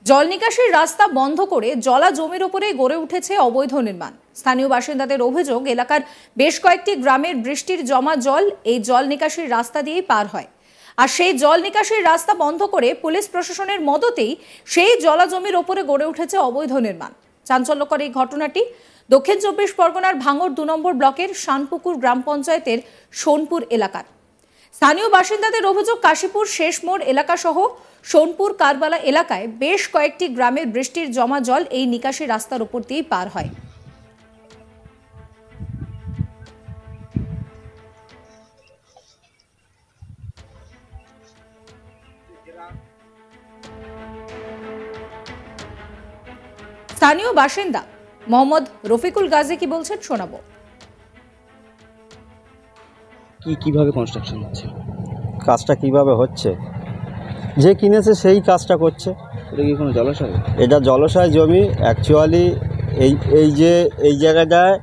জল নিকাশির রাস্তা বন্ধ করে জলা জমির উপরে গড়ে উঠেছে অবৈধ নির্মাণ। স্থানীয় বাসিন্দাদের অভিযোগ, এলাকার বেশ কয়েকটি গ্রামের বৃষ্টির জমা জল এই জল নিকাশির রাস্তা দিয়েই পার হয়। আর সেই জল নিকাশির রাস্তা বন্ধ করে পুলিশ প্রশাসনের মদতেই সেই জলা জমির উপরে গড়ে উঠেছে অবৈধ নির্মাণ। চাঞ্চল্যকর এই ঘটনাটি দক্ষিণ ২৪ পরগনার ভাঙড় ২ নম্বর ব্লকের শানপুকুর গ্রাম পঞ্চায়েতের সোনপুর এলাকার। স্থানীয় বাসিন্দাদের অভিযোগ, কাশীপুর শেষ মোড় এলাকা সহ সোনপুর কারবালা এলাকায় বেশ কয়েকটি গ্রামের বৃষ্টির জমা জল এই নিকাশি রাস্তার উপর দিয়েই পার হয়। স্থানীয় বাসিন্দা মোহাম্মদ রফিকুল গাজী কি বলছেন শোনাবো। কিভাবে কনস্ট্রাকশন হচ্ছে, কাজটা কিভাবে হচ্ছে, যে কিনেছে সেই কাজটা করছে। এটা কি কোনো জলাশয়? এটা জলাশয় জমি। অ্যাকচুয়ালি এই জায়গাটায়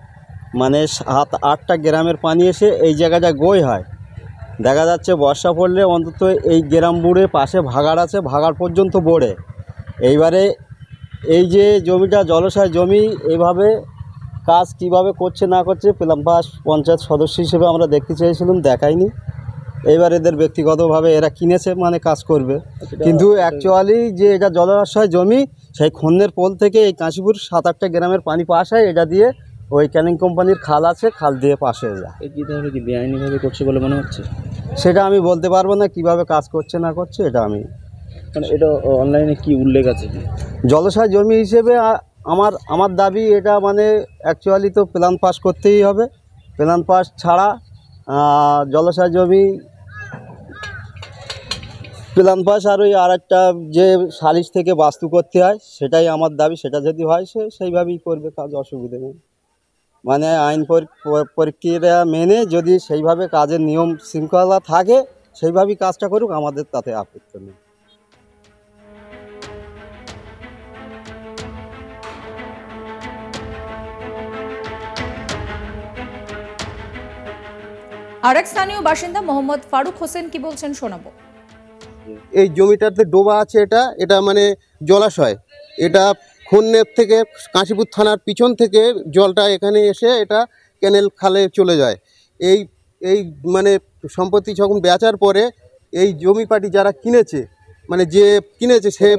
মানে ৭-৮টা গ্রামের পানি এসে এই জায়গাটায় গই হয়। দেখা যাচ্ছে বর্ষা পড়লে অন্তত এই গ্রাম বুড়ে পাশে ভাগাড় আছে, ভাগাড় পর্যন্ত বোড়ে। এইবারে এই যে জমিটা জলাশয় জমি, এইভাবে কাজ কিভাবে করছে না করছে প্লাম্পাস পঞ্চায়েত সদস্য হিসেবে আমরা দেখতে চেয়েছিলাম, দেখায়নি। এবার এদের ব্যক্তিগতভাবে এরা কিনেছে মানে কাজ করবে, কিন্তু অ্যাকচুয়ালি যে এটা জলাশয় জমি, সেই খন্দের পোল থেকে এই কাশীপুর ৭-৮টা গ্রামের পানি পাস হয়। এটা দিয়ে ওই ক্যানিং কোম্পানির খাল আছে, খাল দিয়ে পাশ হয়ে যায়। কি তাহলে কি বেআইনিভাবে করছে বলে মনে হচ্ছে? সেটা আমি বলতে পারবো না কিভাবে কাজ করছে না করছে। এটা আমি মানে এটা অনলাইনে কি উল্লেখ আছে কি জলাশয় জমি হিসেবে আমার দাবি এটা মানে অ্যাকচুয়ালি তো প্ল্যান পাস করতেই হবে। প্ল্যান পাস ছাড়া জলাশয় জমি প্ল্যান পাস আর ওই আরেকটা যে সালিশ থেকে বাস্তু করতে হয়, সেটাই আমার দাবি। সেটা যদি হয় সেইভাবেই করবে কাজ, অসুবিধে নেই। মানে আইন প্রক্রিয়া মেনে যদি সেইভাবে কাজের নিয়ম শৃঙ্খলা থাকে সেইভাবেই কাজটা করুক, আমাদের তাতে আপত্তি নেই। আরেক স্থানীয় বাসিন্দা মোহাম্মদ ফারুক হোসেন কি বলছেন শোনাবো। এই জমিটাতে ডোবা আছে, এটা মানে জলাশয়। এটা খন্নের থেকে কাশীপুর থানার পিছন থেকে জলটা এখানে এসে এটা ক্যানেল খালে চলে যায়। এই মানে সম্পত্তি যখন বেচার পরে এই জমি পাটি যারা কিনেছে, মানে যে কিনেছে সে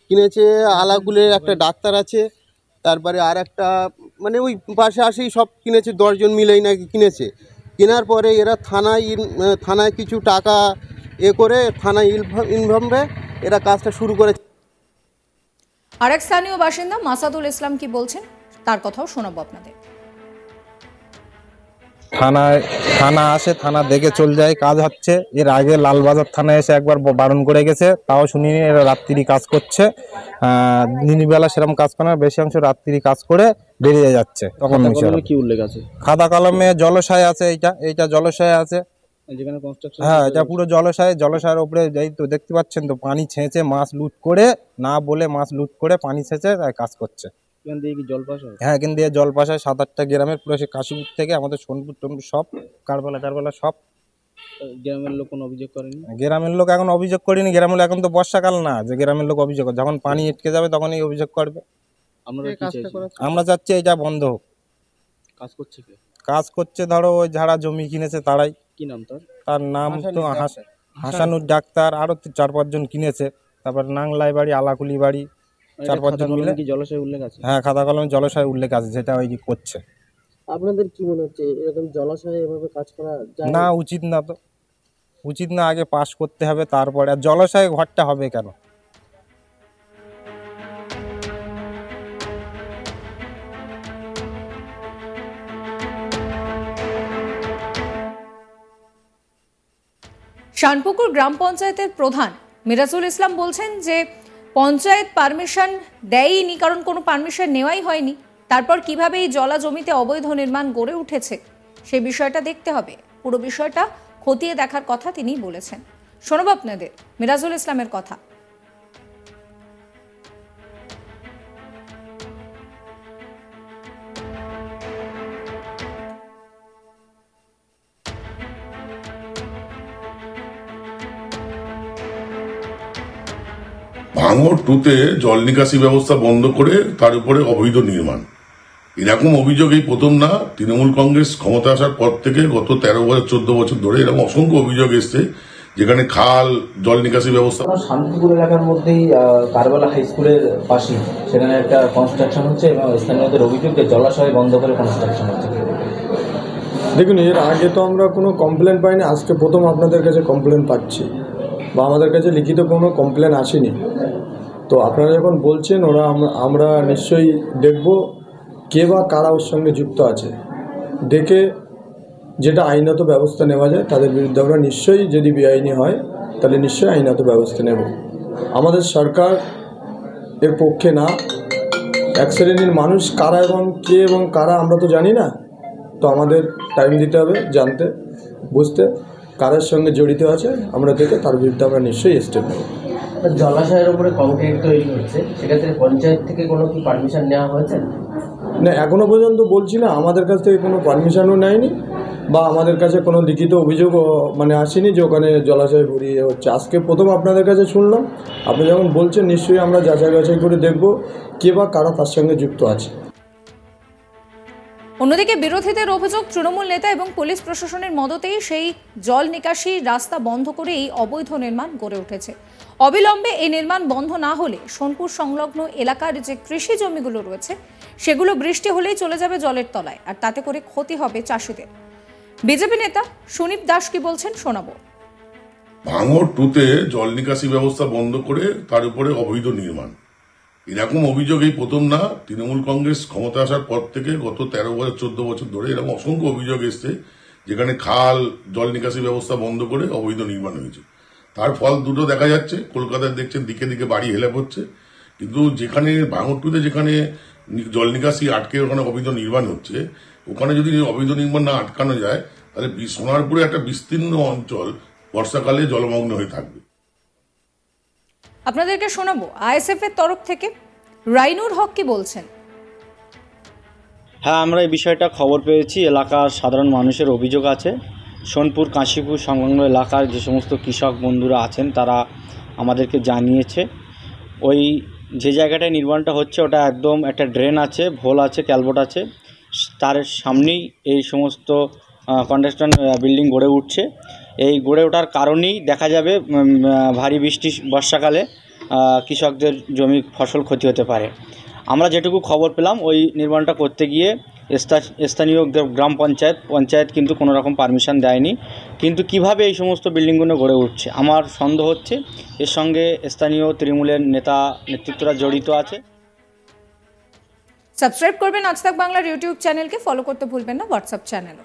কিনেছে আলাগুলের একটা ডাক্তার আছে, তারপরে আর একটা মানে ওই পাশে আসেই সব কিনেছে, 10 জন মিলেই নাকি কিনেছে। কেনার পরে এরা থানায় কিছু টাকা করে থানায় ইনভলভে এরা কাজটা শুরু করেছে। আরেক স্থানীয় বাসিন্দা মাসাদুল ইসলাম কি বলছেন তার কথাও শোনাবো আপনাদের। থানা আসে, থানা দেখে চলে যায়, কাজ হচ্ছে। এর আগে লালবাজার থানায় এসে একবার বারণ করে গেছে, তাও শুনিনি। এরা রাত্রি কাজ করছে, দিনবেলা সেরকম কাজ করে না, বেশি অংশ রাত্রি কাজ করে বেরিয়ে যাচ্ছে। তখন কি উল্লেখ আছে? খাতা কলমে জলাশয় আছে, এইটা জলাশয় আছে। হ্যাঁ, এটা পুরো জলাশয়ের উপরে যাই তো দেখতে পাচ্ছেন তো, পানি ছেঁচে মাছ লুট করে, না বলে মাছ লুট করে পানি ছেঁচে কাজ করছে। হ্যাঁ, এখান দিয়ে জল পাস হয় ৭-৮টা গ্রামের, পুরো সে কাশীপুর থেকে আমাদের সোনপুর টনপুর সব কারবালা সব। গ্রামের লোক কোনো অভিযোগ করেনি? গ্রামের লোক এখন অভিযোগ করেনি। গ্রামের লোক এখন তো বর্ষাকাল না যে গ্রামের লোক অভিযোগ করে, যখন পানি আটকে যাবে তখনই অভিযোগ করবে। আমরা চাচ্ছি এটা বন্ধ হোক। কাজ করছে ধরো ওই যারা জমি কিনেছে তারাই। কি নাম তার নাম তো হাসানুর ডাক্তার, আরো 4-5 জন কিনেছে। তারপর নাংলাই বাড়ি, আলাকুলি বাড়ি, 4-5 জন মিলে। জলাশয় উল্লেখ আছে? হ্যাঁ, খাতা কলমে জলাশয় উল্লেখ আছে, যেটা ওই করছে। আপনাদের কি মনে হচ্ছে এরকম জলাশয়ে এভাবে কাজ করা যায় না? উচিত না, তো উচিত না। আগে পাস করতে হবে তারপরে। আর জলাশয়ে ঘরটা হবে কেন? শানপুকুর গ্রাম পঞ্চায়েতের প্রধান মিরাজুল ইসলাম বলছেন যে পঞ্চায়েত পারমিশন দেয়নি, কারণ কোনো পারমিশন নেওয়াই হয়নি। তারপর কিভাবে এই জলা জমিতে অবৈধ নির্মাণ গড়ে উঠেছে সেই বিষয়টা দেখতে হবে, পুরো বিষয়টা খতিয়ে দেখার কথা তিনি বলেছেন। শোনাবো আপনাদের মিরাজুল ইসলামের কথা। ভাঙড় 2-তে জল নিকাশি ব্যবস্থা বন্ধ করে তার উপরে অবৈধ নির্মাণ, এরকম অভিযোগ এই প্রথম না। তৃণমূল কংগ্রেস ক্ষমতা আসার পর থেকে গত 13 বছর 14 বছর ধরে এরকম অসংখ্য অভিযোগ এসছে, যেখানে খাল, জল নিকাশি ব্যবস্থা। শান্তিপুর এলাকার মধ্যেই কারবালা হাই স্কুলের পাশে সেখানে একটা কনস্ট্রাকশন হচ্ছে এবং স্থানীয়দের অভিযোগ যে জলাশয় বন্ধ করে কনস্ট্রাকশন হচ্ছে। দেখুন, এর আগে তো আমরা কোনো কমপ্লেন পাইনি, আজকে প্রথম আপনাদের কাছে কমপ্লেন পাচ্ছি, বা আমাদের কাছে লিখিত কোনো কমপ্লেন আসেনি। তো আপনারা যখন বলছেন আমরা নিশ্চয়ই দেখব কে বা কারা ওর সঙ্গে যুক্ত আছে, দেখে যেটা আইনত ব্যবস্থা নেওয়া যায় তাদের বিরুদ্ধে আমরা নিশ্চয়ই, যদি বেআইনি হয় তাহলে নিশ্চয়ই আইনত ব্যবস্থা নেব। আমাদের সরকার এর পক্ষে না। এক শ্রেণীর মানুষ কারা এবং কে এবং কারা আমরা তো জানি না, তো আমাদের টাইম দিতে হবে জানতে বুঝতে কারার সঙ্গে জড়িত আছে, আমরা দেখে তার বিরুদ্ধে আমরা নিশ্চয়ই স্টেপ নেব। জলাশয়ের উপরে কংক্রিট তৈরি হচ্ছে, সেক্ষেত্রে পঞ্চায়েত থেকে কোনো কি পারমিশন নেওয়া হয়েছে? না, এখনও পর্যন্ত বলছি না, আমাদের কাছ থেকে কোনো পারমিশনও নেয়নি বা আমাদের কাছে কোনো লিখিত অভিযোগও আসেনি যে ওখানে জলাশয় ভরিয়ে হচ্ছে। আজকে প্রথম আপনাদের কাছে শুনলাম, আপনি যখন বলছেন নিশ্চয়ই আমরা যাচাই বাছাই করে দেখব কে বা কারা তার সঙ্গে যুক্ত আছে। অন্যদিকে বিরোধীদের অভিযোগ, তৃণমূল নেতা এবং পুলিশ প্রশাসনের মদতেই সেই জল নিকাশি রাস্তা বন্ধ করে এই অবৈধ নির্মাণ গড়ে উঠেছে। অবিলম্বে এই নির্মাণ বন্ধ না হলে সোনপুর সংলগ্ন এলাকার যে কৃষি জমিগুলো রয়েছে সেগুলো বৃষ্টি হলেই চলে যাবে জলের তলায়, আর তাতে করে ক্ষতি হবে চাষিদের। বিজেপি নেতা সুনীপ দাস কি বলছেন শোনাবো। ভাঙড় 2-তে জল নিকাশি ব্যবস্থা বন্ধ করে তার উপরে অবৈধ নির্মাণ, এরকম অভিযোগ এই প্রথম না। তৃণমূল কংগ্রেস ক্ষমতা আসার পর থেকে গত 13 বছর 14 বছর ধরে এরকম অসংখ্য অভিযোগ এসছে, যেখানে খাল, জল নিকাশি ব্যবস্থা বন্ধ করে অবৈধ নির্মাণ হয়েছে। তার ফল দুটো দেখা যাচ্ছে। কলকাতায় দেখছেন দিকে দিকে বাড়ি হেলে পড়ছে, কিন্তু যেখানে ভাঙড় 2-তে যেখানে জল নিকাশি আটকে ওখানে অবৈধ নির্মাণ হচ্ছে, ওখানে যদি অবৈধ নির্মাণ না আটকানো যায় তাহলে সোনারপুরে একটা বিস্তীর্ণ অঞ্চল বর্ষাকালে জলমগ্ন হয়ে থাকবে। আপনাদেরকে শোনাবো আইএসএফ এর তরফ থেকে রাইনুর হক কি বলছেন। হ্যাঁ, আমরা এই বিষয়টা খবর পেয়েছি। এলাকার সাধারণ মানুষের অভিযোগ আছে, সোনপুর কাশীপুর সংলগ্ন এলাকার যে সমস্ত কৃষক বন্ধুরা আছেন তারা আমাদেরকে জানিয়েছে ওই যে জায়গাটায় নির্মাণটা হচ্ছে ওটা একদম একটা ড্রেন আছে, ভোল আছে, ক্যালবোট আছে, তার সামনেই এই সমস্ত কনস্ট্রাকশন বিল্ডিং গড়ে উঠছে। এই গড়ে ওঠার কারণেই দেখা যাবে ভারী বৃষ্টি বর্ষাকালে কৃষকদের জমি ফসল ক্ষতি হতে পারে। আমরা যেটুকু খবর পেলাম ওই নির্মাণটা করতে গিয়ে স্থানীয় গ্রাম পঞ্চায়েত কিন্তু কোনো রকম পারমিশন দেয়নি। কিন্তু কিভাবে এই সমস্ত বিল্ডিংগুলো গড়ে উঠছে আমার সন্দেহ হচ্ছে এর সঙ্গে স্থানীয় তৃণমূলের নেতৃত্বরা জড়িত আছে। সাবস্ক্রাইব করবেন আজ তাক বাংলার ইউটিউব চ্যানেলকে, ফলো করতে ভুলবেন না হোয়াটসঅ্যাপ চ্যানেলও।